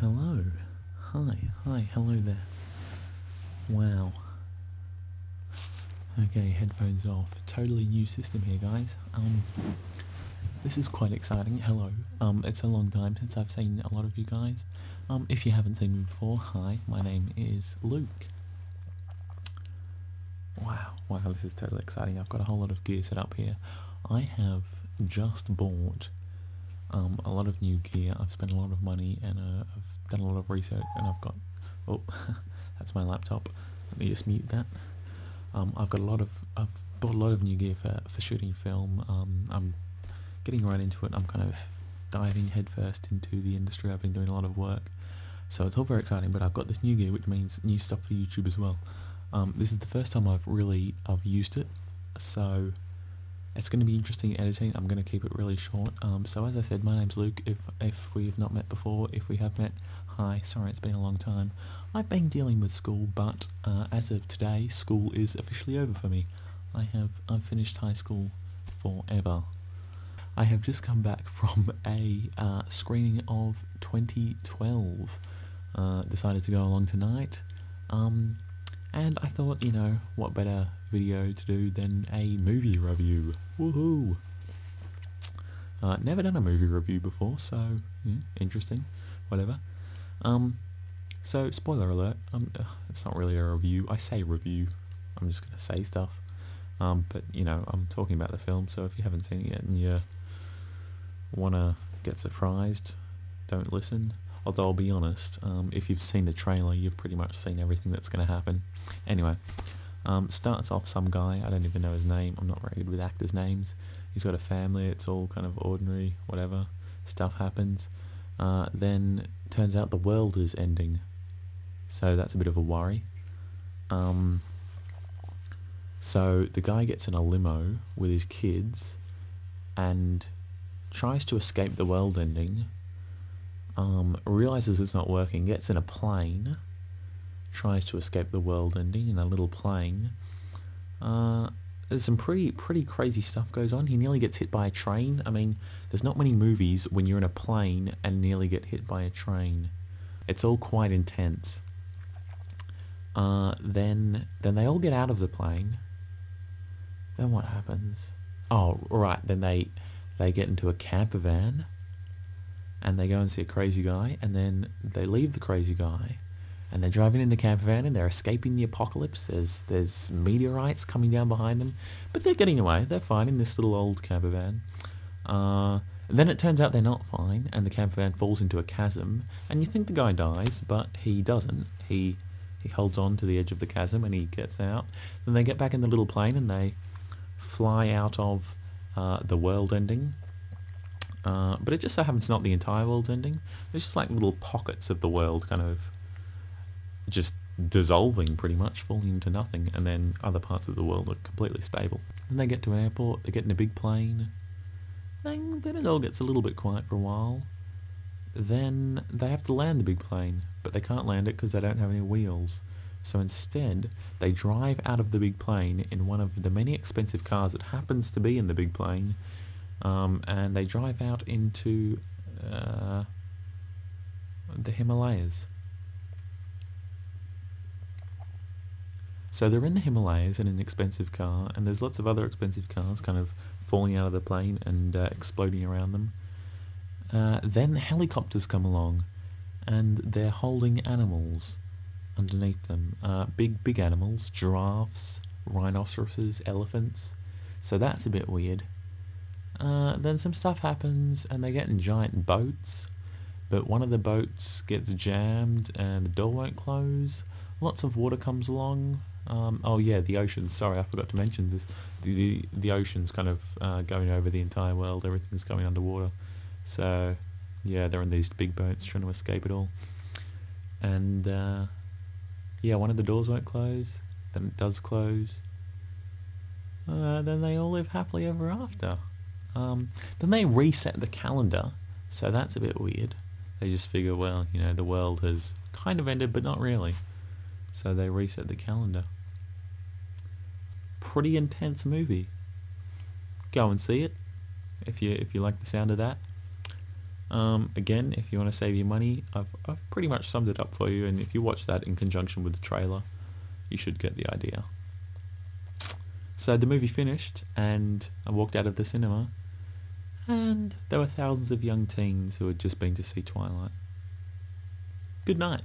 Hello. Hi, hello there. Wow. Okay, headphones off. Totally new system here, guys. This is quite exciting. Hello. It's a long time since I've seen a lot of you guys. If you haven't seen me before, hi, my name is Luke. Wow, this is totally exciting. I've got a whole lot of gear set up here. I have just bought a lot of new gear. I've spent a lot of money and I've done a lot of research and I've got... Oh, that's my laptop. Let me just mute that. I've bought a lot of new gear for shooting film. I'm getting right into it. I'm kind of diving headfirst into the industry. I've been doing a lot of work. So it's all very exciting, but I've got this new gear, which means new stuff for YouTube as well. This is the first time I've used it, so it's going to be interesting editing. I'm going to keep it really short. So as I said, my name's Luke. If we've not met before, if we have met, hi. Sorry, it's been a long time. I've been dealing with school, but as of today, school is officially over for me. I've finished high school forever. I have just come back from a screening of 2012. Decided to go along tonight. And I thought, you know, what better video to do than a movie review. Woohoo! Never done a movie review before, so yeah, interesting. Whatever. So spoiler alert. It's not really a review. I say review. I'm just gonna say stuff. But you know, I'm talking about the film. So if you haven't seen it yet and you wanna get surprised, don't listen. Although I'll be honest, if you've seen the trailer, you've pretty much seen everything that's going to happen. Anyway, starts off some guy, I don't even know his name, I'm not very good with actors' names. He's got a family, it's all kind of ordinary, whatever, stuff happens. Then turns out the world is ending, so that's a bit of a worry. So the guy gets in a limo with his kids and tries to escape the world ending. Realizes it's not working, gets in a plane, tries to escape the world ending in a little plane. There's some pretty crazy stuff goes on. He nearly gets hit by a train. I mean, there's not many movies when you're in a plane and nearly get hit by a train. It's all quite intense. Then they all get out of the plane. Then what happens? Oh, right, then they get into a camper van. And they go and see a crazy guy, and then they leave the crazy guy, and they're driving in the camper van, and they're escaping the apocalypse. There's meteorites coming down behind them, but they're getting away. They're fine in this little old camper van. Then it turns out they're not fine, and the camper van falls into a chasm, and you think the guy dies, but he doesn't. He holds on to the edge of the chasm, and he gets out. Then they get back in the little plane, and they fly out of the world ending. But it just so happens not the entire world's ending. It's just like little pockets of the world kind of just dissolving pretty much, falling into nothing, and then other parts of the world are completely stable. Then they get to an airport, they get in a big plane, then it all gets a little bit quiet for a while. Then they have to land the big plane, but they can't land it because they don't have any wheels. So instead, they drive out of the big plane in one of the many expensive cars that happens to be in the big plane, and they drive out into the Himalayas. So they're in the Himalayas in an expensive car, and there's lots of other expensive cars kind of falling out of the plane and exploding around them. Then helicopters come along, and they're holding animals underneath them. Big animals, giraffes, rhinoceroses, elephants. So that's a bit weird. Then some stuff happens and they get in giant boats, but one of the boats gets jammed and the door won't close. Lots of water comes along. Oh yeah, the oceans. Sorry, I forgot to mention this. The oceans kind of going over the entire world. Everything's going underwater. So yeah, they're in these big boats trying to escape it all. And yeah, one of the doors won't close. Then it does close. Then they all live happily ever after. Then they reset the calendar, so that's a bit weird. They just figure, well, you know, the world has kind of ended, but not really. So they reset the calendar. Pretty intense movie. Go and see it if you like the sound of that. Again, if you want to save your money, I've pretty much summed it up for you, and if you watch that in conjunction with the trailer, you should get the idea. So the movie finished, and I walked out of the cinema, and there were thousands of young teens who had just been to see Twilight. Good night.